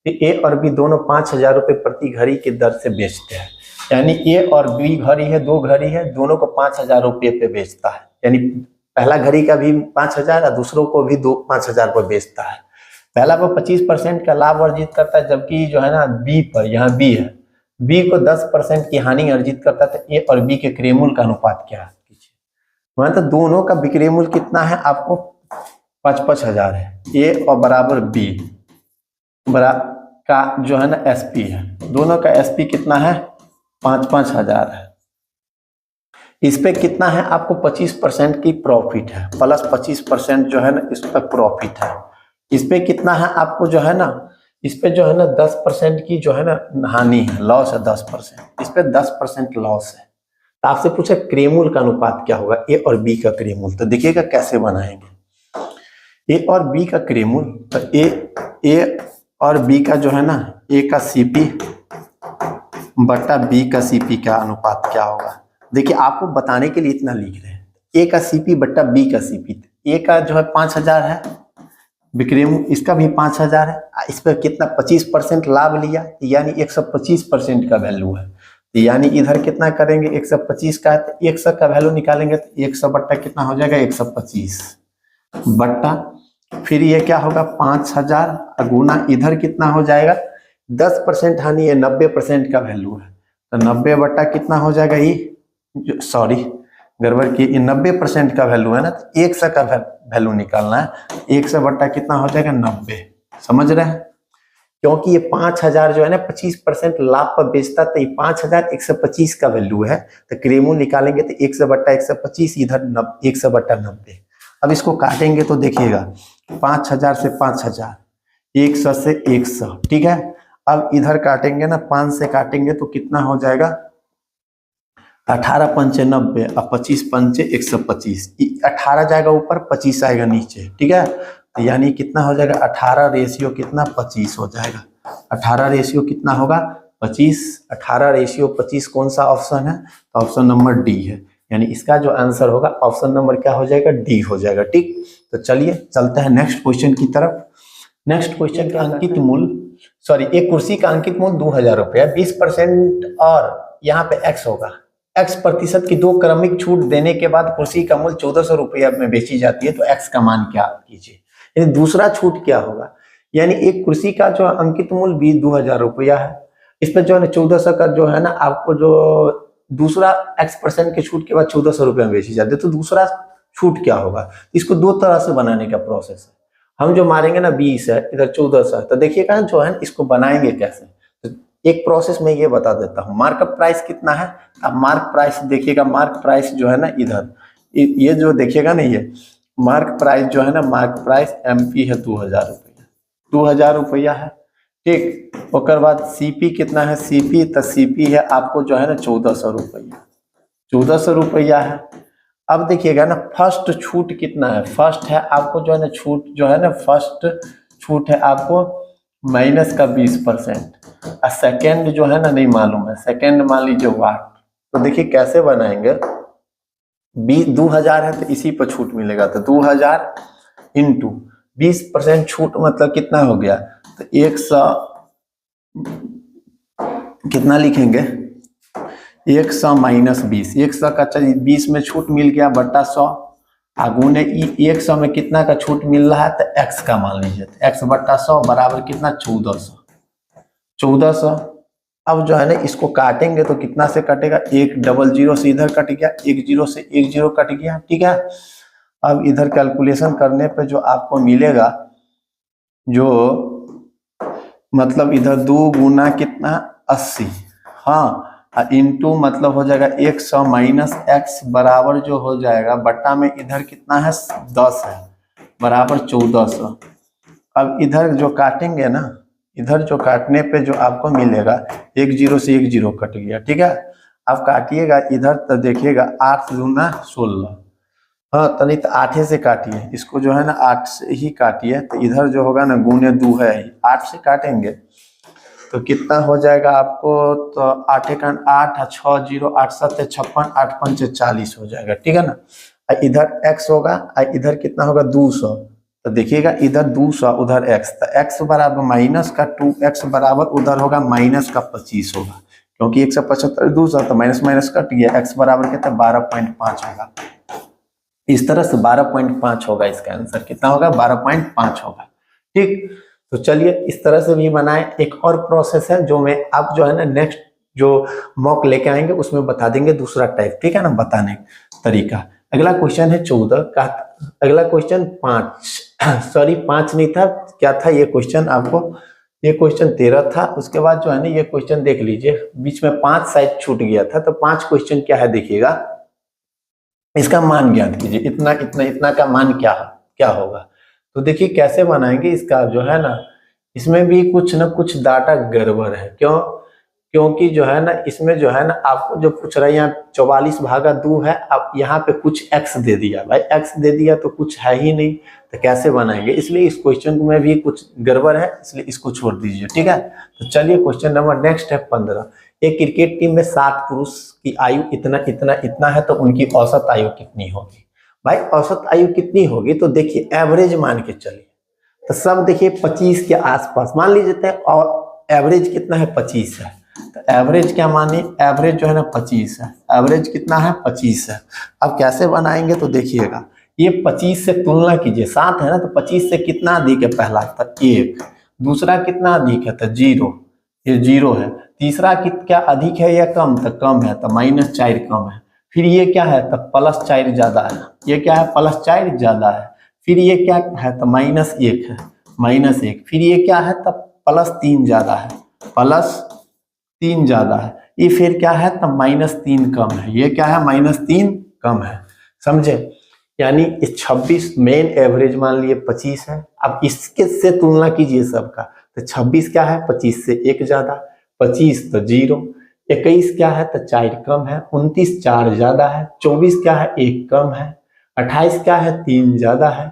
कि ए और बी दोनों 5,000 रुपये प्रति घड़ी की दर से बेचते हैं। यानी ए और बी घड़ी है, 2 घड़ी है, दोनों को 5,000 रुपये पे बेचता है। यानी पहला घड़ी का भी 5,000 और दूसरों को भी 5,000 पर बेचता है। पहला पर 25% का लाभ अर्जित करता है, जबकि जो है ना बी पर, यहाँ बी है, बी को 10% की हानि अर्जित करता है। तो ए और बी के क्रयमूल्य का अनुपात क्या है, मतलब दोनों का विक्रय मूल्य कितना है आपको 5,000 है। ए और बराबर बी बरा का जो है ना एसपी है, दोनों का एसपी कितना है 5,000 है। इस पे कितना है आपको 25% की प्रॉफिट है, प्लस 25% जो है ना इस पर प्रॉफिट है। इस पे कितना है आपको जो है ना, इस पे जो है ना 10% की जो है ना हानि है, लॉस है 10%। इस पे 10% लॉस है। तो आपसे पूछा क्रयमूल्य का अनुपात क्या होगा ए और बी का क्रयमूल्य। तो देखिएगा कैसे बनाएंगे ए और बी का क्रयमूल्य। तो ए और बी का जो है ना ए का सीपी बटा बी का सीपी का अनुपात क्या होगा। देखिए आपको बताने के लिए इतना लिख रहे हैं, ए का सीपी बटा बी का सीपी। ए का जो है 5,000 है विक्रय मूल्य, इसका भी 5,000 है। इस पर कितना 25% लाभ लिया, यानी 125% का वैल्यू है। यानी इधर कितना करेंगे 125 का है तो 100 का वैल्यू निकालेंगे तो 100 बट्टा कितना हो जाएगा 125 बट्टा, फिर ये क्या होगा 5,000 गुना इधर कितना हो जाएगा 10% हानि है, 90% का वैल्यू है तो 90 बट्टा कितना हो जाएगा, ये सॉरी गड़बड़ की, 90% का वैल्यू है ना, तो 100 का वैल्यू निकालना है। 100 बट्टा कितना हो जाएगा 90। समझ रहे हैं, क्योंकि ये 5,000 जो है ना 25% लाभ पर बेचता, तो ये 5,000 125 का वैल्यू है। तो क्रयमूल्य निकालेंगे तो 100 बट्टा 125, इधर 100 बट्टा 90। अब इसको काटेंगे तो देखिएगा 5,000 से 5,000, 100 से 100। ठीक है, अब इधर काटेंगे ना 5 से काटेंगे तो कितना हो जाएगा 18 पंचे 90 और 25 पंचे 125। 18 जाएगा ऊपर, 25 आएगा नीचे। ठीक है, तो यानी कितना हो जाएगा 18 रेशियो कितना 25 हो जाएगा। 18 रेशियो कितना होगा 25। 18 रेशियो 25 कौन सा ऑप्शन है, तो ऑप्शन नंबर डी है। यानी इसका जो आंसर होगा ऑप्शन नंबर क्या हो जाएगा डी हो जाएगा। ठीक, तो चलिए चलते हैं नेक्स्ट क्वेश्चन की तरफ। नेक्स्ट क्वेश्चन का अंकित मूल्य, सॉरी एक कुर्सी का अंकित मूल्य 2,000 रुपया, 20% और यहाँ पे एक्स होगा। x% की 2 क्रमिक छूट देने के बाद कुर्सी का मूल्य 1400 रुपया में बेची जाती है, तो x का मान क्या कीजिए। यानी दूसरा छूट क्या होगा, यानी एक कुर्सी का जो अंकित मूल्य 2000 रुपया है, इस पर जो है ना 1400 का जो है ना आपको जो दूसरा x% के छूट के बाद 1400 रुपया में बेची जाती है, तो दूसरा छूट क्या होगा। इसको दो तरह से बनाने का प्रोसेस है। हम जो मारेंगे ना 20 है, इधर 1400 है, तो देखिएगा जो है इसको बनाएंगे कैसे। तो एक प्रोसेस में ये बता देता हूँ। मार्कअप प्राइस कितना है, अब मार्क प्राइस देखिएगा, मार्क प्राइस जो है ना इधर ये जो देखिएगा ना, ये मार्क प्राइस जो है ना, मार्क प्राइस MP है 2000 रुपया, 2000 रुपया है, ठीक। उसके बाद CP कितना है, CP तो CP है आपको जो है ना 1400 रुपया, 1400 रुपया है। अब देखिएगा ना फर्स्ट छूट कितना है, फर्स्ट है आपको जो है ना छूट जो है ना, फर्स्ट छूट है आपको माइनस का 20%, और सेकेंड जो है ना नहीं मालूम है, सेकेंड मान लीजिए वाट। तो देखिए कैसे बनाएंगे, 2000 है तो इसी पर छूट मिलेगा, तो 2000 इंटू 20% छूट मतलब कितना हो गया, तो 100 कितना लिखेंगे, 100 माइनस 20, 100 का 20 में छूट मिल गया बट्टा 100, आगू ने 100 में कितना का छूट मिल रहा है, तो x का मान लीजिए, तो x बट्टा 100 बराबर कितना 1400, 1400। अब जो है ना इसको काटेंगे तो कितना से कटेगा, 100 से इधर कट गया, 10 से 10 कट गया, ठीक है। अब इधर कैलकुलेशन करने पे जो आपको मिलेगा, जो मतलब इधर 2 गुना कितना 80, हाँ, इंटू मतलब हो जाएगा 100 माइनस x बराबर जो हो जाएगा बट्टा में इधर कितना है 10 है बराबर 1400। अब इधर जो काटेंगे ना, इधर जो काटने पे जो आपको मिलेगा 10 से 10 कट गया, ठीक है। अब काटिएगा इधर तो देखिएगा 8 दूना 16, हाँ तो नहीं तो 8 से काटिए, इसको जो है ना 8 से ही काटिए, तो इधर जो होगा ना गुने 2 है, 8 से काटेंगे तो कितना हो जाएगा आपको, तो 8 का 8 6 0 8 7 56 8 5 40 हो जाएगा, ठीक है ना। इधर x होगा, इधर कितना होगा 200, तो देखिएगा इधर 200 उधर x, तो x बराबर माइनस का 2x बराबर उधर होगा माइनस का 25 होगा, क्योंकि 175 200 तो माइनस माइनस कट गया, x बराबर कितना 12.5 होगा। इस तरह से 12.5 होगा, इसका आंसर कितना होगा 12.5 होगा, ठीक। तो चलिए इस तरह से भी बनाए। एक और प्रोसेस है जो मैं आप जो है ना नेक्स्ट जो मॉक लेके आएंगे उसमें बता देंगे दूसरा टाइप, ठीक है ना, बताने तरीका। अगला क्वेश्चन है 14 का, अगला क्वेश्चन 5 सॉरी 5 नहीं था, क्या था ये क्वेश्चन आपको, ये क्वेश्चन 13 था। उसके बाद जो है ना ये क्वेश्चन देख लीजिए, बीच में 5 शायद छूट गया था, तो 5 क्वेश्चन क्या है देखिएगा, इसका मान ज्ञात कीजिए, इतना इतना इतना का मान क्या होगा। तो देखिए कैसे बनाएंगे इसका जो है ना, इसमें भी कुछ ना कुछ डाटा गड़बड़ है, क्योंकि जो है ना इसमें जो है ना आपको जो पूछ रहा है यहाँ 44/2 है, अब यहाँ पे कुछ x दे दिया, भाई x दे दिया तो कुछ है ही नहीं, तो कैसे बनाएंगे, इसलिए इस क्वेश्चन में भी कुछ गड़बड़ है, इसलिए इसको छोड़ दीजिए, ठीक है। तो चलिए क्वेश्चन नंबर नेक्स्ट है 15। एक क्रिकेट टीम में 7 पुरुष की आयु इतना इतना इतना है, तो उनकी औसत आयु कितनी होगी। भाई औसत आयु कितनी होगी, तो देखिए एवरेज मान के चलिए, तो सब देखिए 25 के आसपास मान लीजिए, और एवरेज कितना है 25 है, तो एवरेज क्या माने, एवरेज जो है ना 25 है, एवरेज कितना है 25 है। अब कैसे बनाएंगे तो देखिएगा, ये 25 से तुलना कीजिए, 7 है ना, तो 25 से कितना अधिक है, पहला तो 1, दूसरा कितना अधिक है तो 0, ये 0 है, तीसरा क्या अधिक है या कम, तो कम है, तो -4 कम है, फिर ये क्या है तो +4 ज्यादा है, ये क्या है +4 ज्यादा है, फिर ये क्या है तो -1 है, -1, फिर ये क्या है तो +3 ज्यादा है, +3 ज्यादा है, ये फिर क्या है तो -3 कम है, ये क्या है -3 कम है, समझे। यानी इस 26 मेन एवरेज मान लिए 25 है। अब इसके से तुलना कीजिए सबका, तो 26 क्या है 25 से 1 ज्यादा, 25 तो 0, 21 क्या है तो 4 कम है, 29 4 ज्यादा है, 24 क्या है 1 कम है, 28 क्या है 3 ज्यादा है,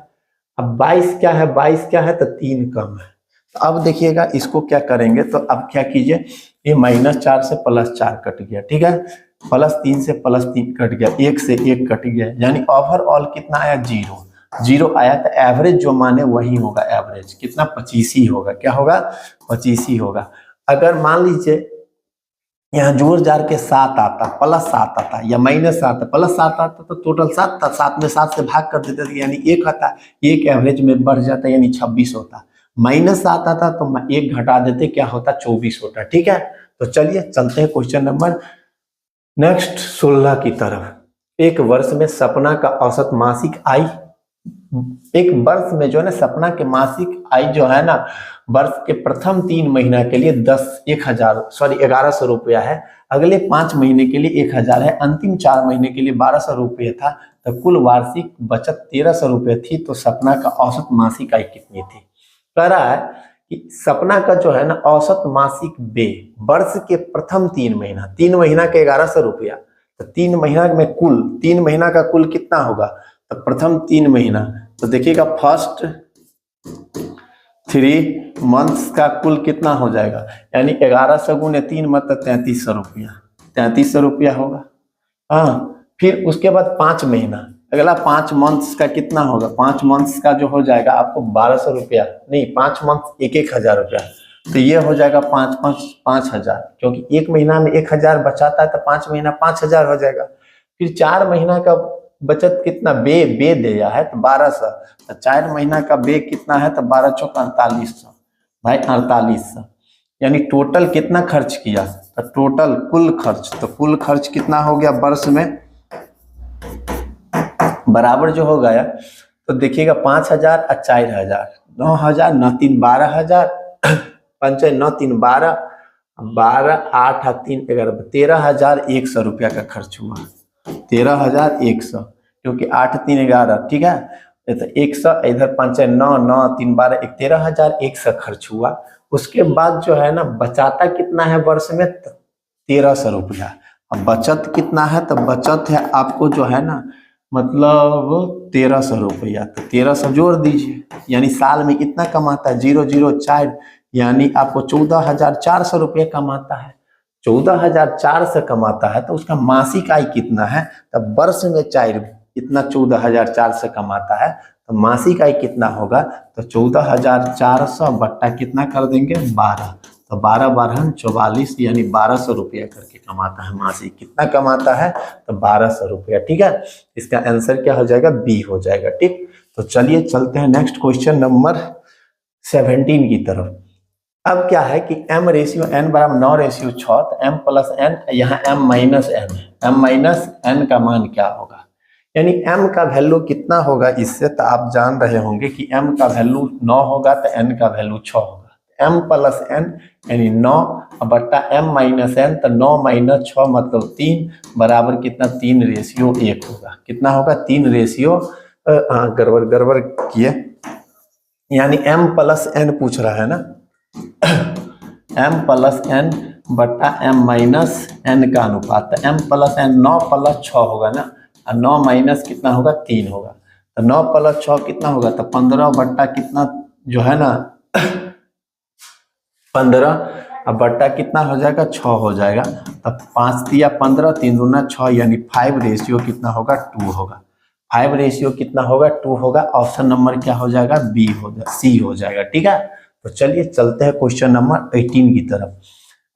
अब 22 क्या है 22 क्या है तो 3 कम है। तो अब देखिएगा इसको क्या करेंगे, तो अब क्या कीजिए, ये -4 से +4 कट गया, ठीक है, +3 से +3 कट गया, 1 से 1 कट गया, यानी ओवरऑल कितना आया 0, 0 आया, तो एवरेज जो माने वही होगा, एवरेज कितना 25 ही होगा, क्या होगा 25 ही होगा। अगर मान लीजिए यहाँ जोड़ जार के 7 आता, +7 आता या -7 आता, +7 आता तो टोटल 7 था, 7 में 7 से भाग कर देते थे यानी 1 आता, 1 एवरेज में बढ़ जाता यानी 26 होता। -7 आता तो 1 घटा देते, क्या होता 24 होता। ठीक है, तो चलिए चलते हैं क्वेश्चन नंबर नेक्स्ट 16 की तरफ। एक वर्ष में सपना का औसत मासिक आय, एक वर्ष में जो है ना सपना के मासिक आय जो है ना वर्ष के प्रथम 3 महीना के लिए 1100 रुपया है, अगले 5 महीने के लिए 1000 है, अंतिम 4 महीने के लिए 1200 रुपये था, तो कुल वार्षिक बचत 1300 रुपये थी, तो सपना का औसत मासिक आय कितनी थी। कह रहा है कि सपना का जो है ना औसत मासिक व्यय वर्ष के प्रथम 3 महीना, 3 महीना के 1100 रुपया, तो 3 महीना में कुल 3 महीना का कुल कितना होगा, तो प्रथम 3 महीना, तो देखिएगा फर्स्ट 3 मंथ्स का कुल कितना हो जाएगा, यानी 1100 गुने 3 मतलब 3300 रुपया, 3300 रुपया होगा। हाँ, फिर उसके बाद 5 महीना, अगला 5 मंथ्स का कितना होगा, 5 मंथ्स का जो हो जाएगा आपको 1200 रुपया, नहीं 5 मंथ 1000 रुपया, तो ये हो जाएगा 5000, क्योंकि 1 महीना में 1000 बचाता है तो 5 महीना 5000 हो जाएगा। फिर 4 महीना का बचत कितना बे दिया है तो 1200, तो 4 महीना का बे कितना है तो 12 चौक 4800, भाई 4800, यानी टोटल कितना खर्च किया, तो टोटल कुल खर्च, तो कुल खर्च कितना हो गया वर्ष में बराबर जो हो गया, तो देखिएगा 5000 और 4000, 9000 9 3 12000, 5 9 3 12, 12 8 3 11, 13100 रुपया का खर्च हुआ, 13100, क्योंकि 8 3 11, ठीक है, तो 100 इधर 5 9 9 3 12, 13100 खर्च हुआ। उसके बाद जो है ना बचाता कितना है वर्ष में, 1300 रुपया। अब बचत कितना है, तो बचत है आपको जो है ना मतलब 1300 रुपया, तो 1300 जोड़ दीजिए, यानी साल में इतना कमाता है 004, यानी आपको 14400 रुपया कमाता है। 14400 कमाता है तो उसका मासिक आय कितना है, तब वर्ष में 4 इतना 14400 कमाता है तो मासिक आय कितना होगा, तो 14400 बट्टा कितना कर देंगे 12, तो 12 12 44, यानी 1200 रुपया करके कमाता है मासिक। कितना कमाता है, तो 1200 रुपया। ठीक है, इसका आंसर क्या हो जाएगा, बी हो जाएगा। ठीक, तो चलिए चलते हैं नेक्स्ट क्वेश्चन नंबर 17 की तरफ। अब क्या है कि m रेशियो n बराबर 9:6, तो m प्लस n, यहाँ m माइनस n है, m माइनस n का मान क्या होगा, यानी m का वैल्यू कितना होगा, इससे तो आप जान रहे होंगे कि m का वैल्यू 9 होगा तो n का वैल्यू 6 होगा, m प्लस n यानी 9 बट्टा m माइनस n, तो 9 माइनस 6 मतलब 3 बराबर कितना 3:1 होगा। कितना होगा 3:, गड़बड़ किए, यानी m प्लस n पूछ रहा है ना, m प्लस n बट्टा m माइनस n का अनुपात, तो m प्लस n 9 प्लस 6 होगा ना, और 9 माइनस कितना होगा 3 होगा, तो 9 प्लस 6 कितना होगा, तो 15 बट्टा कितना जो है ना 15, अब बट्टा कितना हो जाएगा 6 हो जाएगा, तब 5 दिया 15, 3 दूना 6, यानी 5 कितना होगा 2 होगा, 5 कितना होगा 2 होगा। ऑप्शन नंबर क्या हो जाएगा, बी हो जाएगा, सी हो जाएगा। ठीक है, तो चलिए चलते हैं क्वेश्चन नंबर 18 की तरफ।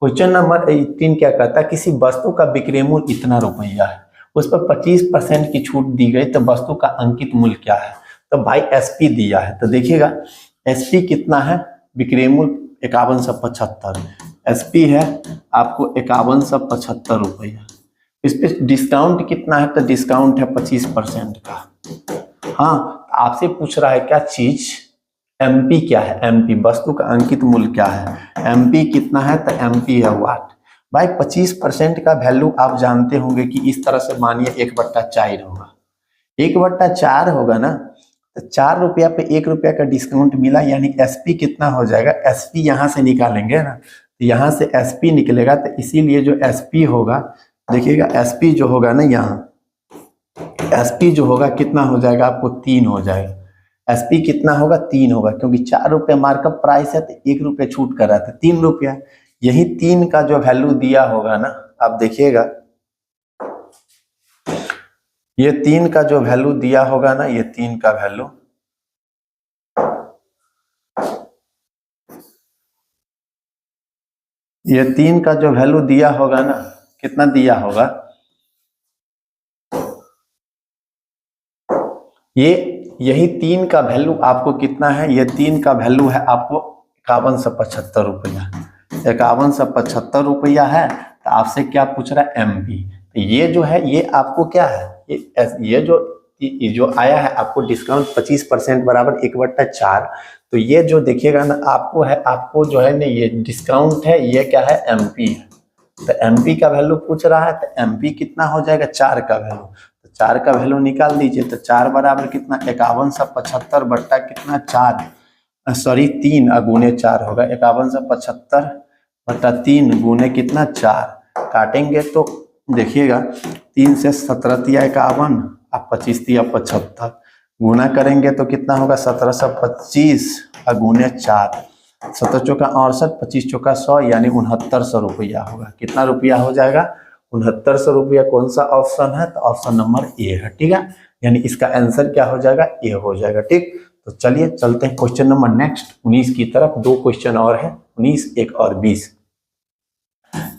क्वेश्चन नंबर 18 क्या कहता है, किसी वस्तु का विक्रय मूल्य इतना रुपया है, उस पर 25% की छूट दी गई, तो वस्तु का अंकित मूल्य क्या है, तो भाई एसपी दिया है, तो देखिएगा एसपी कितना है, विक्रय मूल्य 5175, एसपी है आपको 5175 रुपया, इस पे डिस्काउंट कितना है, तो डिस्काउंट है 25% का। हाँ, आपसे पूछ रहा है क्या चीज, एमपी क्या है, एमपी वस्तु का अंकित मूल्य क्या है, एमपी कितना है, तो एमपी है वाट। भाई 25% का वैल्यू आप जानते होंगे कि इस तरह से मानिए 1/4 होगा, 1/4 होगा ना, तो 4 रुपया पे 1 रुपया का डिस्काउंट मिला, यानी एसपी कितना हो जाएगा, एसपी यहाँ से निकालेंगे ना, तो यहाँ से एसपी निकलेगा, तो इसीलिए जो एसपी होगा, देखिएगा एसपी जो होगा ना, यहाँ एसपी जो होगा कितना हो जाएगा आपको 3 हो जाएगा, एसपी कितना होगा 3 होगा, क्योंकि 4 रुपये मार्कअप प्राइस है तो 1 रुपये छूट कर रहा था 3 रुपया, यही 3 का जो वैल्यू दिया होगा ना, आप देखिएगा ये 3 का जो वैल्यू दिया होगा ना, ये 3 का वैल्यू ये 3 का जो वैल्यू दिया होगा ना, कितना दिया होगा, ये यही 3 का वैल्यू आपको कितना है, ये 3 का वैल्यू है आपको 5175 रुपया। 5175 रुपया है। तो आपसे क्या पूछ रहा है, एमपी। तो ये जो है ये आपको क्या है, ये जो आया है आपको डिस्काउंट 25% बराबर 1/4। तो ये जो देखिएगा ना आपको है, आपको जो है ना ये डिस्काउंट है, ये क्या है, एमपी है। तो एमपी का वैल्यू पूछ रहा है, तो एमपी कितना हो जाएगा, 4 का वैल्यू। तो 4 का वैल्यू निकाल दीजिए। तो 4 बराबर कितना, 5175 बट्टा कितना, 4, सॉरी 3 गुने 4 होगा। 5175 बट्टा 3 गुने कितना, 4। काटेंगे तो देखिएगा 3 से 17 तिया 51, अब 25 तिया 75, गुना करेंगे तो कितना होगा, 1725 गुने 4, 7 चौका 68, 25 चौका 100, यानी 6900 रुपया होगा। कितना रुपया हो जाएगा, 6900 रुपया। कौन सा ऑप्शन है, तो ऑप्शन नंबर ए है। ठीक है, यानी इसका आंसर क्या हो जाएगा, ए हो जाएगा। ठीक, तो चलिए चलते हैं क्वेश्चन नंबर नेक्स्ट 19 की तरफ। 2 क्वेश्चन और है, 19 एक और 20।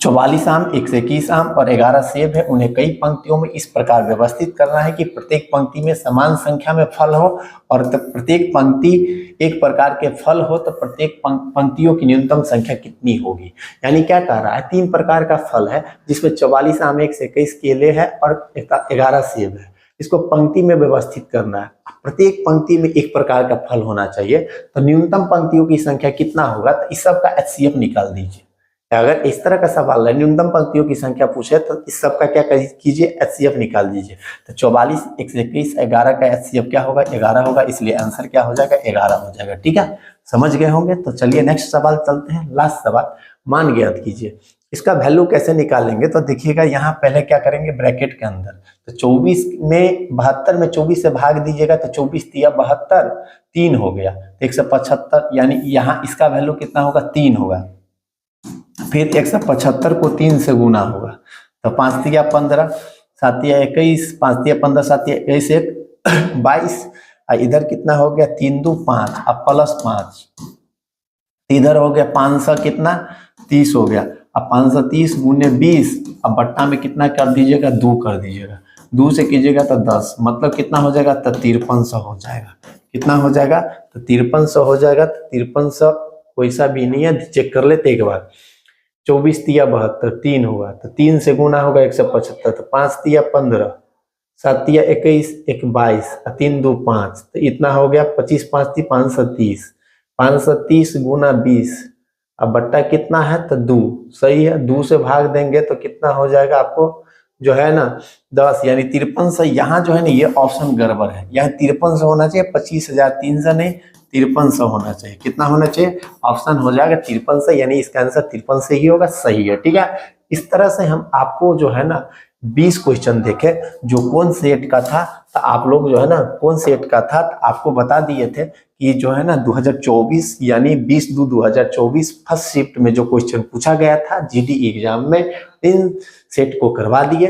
44 आम, 121 आम और 11 सेब है। उन्हें कई पंक्तियों में इस प्रकार व्यवस्थित करना है कि प्रत्येक पंक्ति में समान संख्या में फल हो, और प्रत्येक पंक्ति एक प्रकार के फल हो तो प्रत्येक पंक्तियों की न्यूनतम संख्या कितनी होगी। यानी क्या कह रहा है, 3 प्रकार का फल है जिसमें 44 आम, 121 केले है और 11 सेब है। इसको पंक्ति में व्यवस्थित करना है, प्रत्येक पंक्ति में एक प्रकार का फल होना चाहिए, तो न्यूनतम पंक्तियों की संख्या कितना होगा, तो इस सब का एचसीएफ निकाल दीजिए। अगर इस तरह का सवाल है, न्यूनतम पंक्तियों की संख्या पूछे, तो इस सब का क्या कीजिए, एचसीएफ निकाल दीजिए। तो 44, 121, 11 का एचसीएफ क्या होगा, 11 होगा, इसलिए आंसर क्या हो जाएगा, 11 हो जाएगा। ठीक है, समझ गए होंगे। तो चलिए नेक्स्ट सवाल चलते हैं, लास्ट सवाल, मान ज्ञात कीजिए। इसका वैल्यू कैसे निकालेंगे, तो देखिएगा यहाँ पहले क्या करेंगे, ब्रैकेट के अंदर, तो 24 में 72 में 24 से भाग दीजिएगा, तो 24 तिया 72, 3 हो गया, 175, यानी यहाँ इसका वैल्यू कितना होगा, 3 होगा। फिर 175 को 3 से गुना होगा, तो 5 तिया 15, 7 तिया 21, 5 तिया 15, 7 तिया 21, 1 22, इधर कितना हो गया, 3 2 5, अब प्लस 5, इधर हो गया 500 कितना, 30 हो गया। अब 530 गुने 20, अब बट्टा में कितना कर दीजिएगा, 2 कर दीजिएगा, 2 से कीजिएगा तो 10, मतलब कितना हो जाएगा, तो 5300 हो जाएगा। कितना हो जाएगा, तो 5300 हो जाएगा। तो 5300 वैसा भी नहीं है, चेक कर लेते एक बार। 24 तिया 72, 3 हुआ, तो 3 से गुना होगा 175, तो 5 तिया 15, 7 तिया 21, 1 22, 3 2 5, तो इतना हो गया 25 5 ती 530, 530 गुना 20, अब बट्टा कितना है, तो 2, सही है। 2 से भाग देंगे तो कितना हो जाएगा आपको, जो है ना 10, यानी 5300। यहाँ जो है ना ये ऑप्शन गड़बड़ है, यहाँ 5300 होना चाहिए, 25,300 नहीं, 5300 होना चाहिए। कितना होना चाहिए, ऑप्शन हो जाएगा 5300, यानी इसका आंसर 5300 ही होगा, सही है। ठीक है, इस तरह से हम आपको जो है ना 20 क्वेश्चन देखे, जो कौन सेट का था, तो आप लोग जो है ना कौन सेट का था, तो आपको बता दिए थे कि जो है ना 2024 यानी 20/2/2024 फर्स्ट शिफ्ट में जो क्वेश्चन पूछा गया था जीडी एग्जाम में, इन सेट को करवा दिए।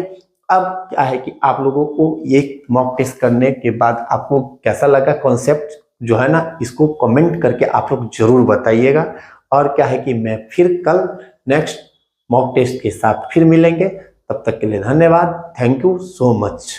अब क्या है कि आप लोगों को ये मॉक टेस्ट करने के बाद आपको कैसा लगा कॉन्सेप्ट, जो है ना इसको कमेंट करके आप लोग जरूर बताइएगा। और क्या है कि मैं फिर कल नेक्स्ट मॉक टेस्ट के साथ फिर मिलेंगे, तब तक के लिए धन्यवाद, थैंक यू सो मच।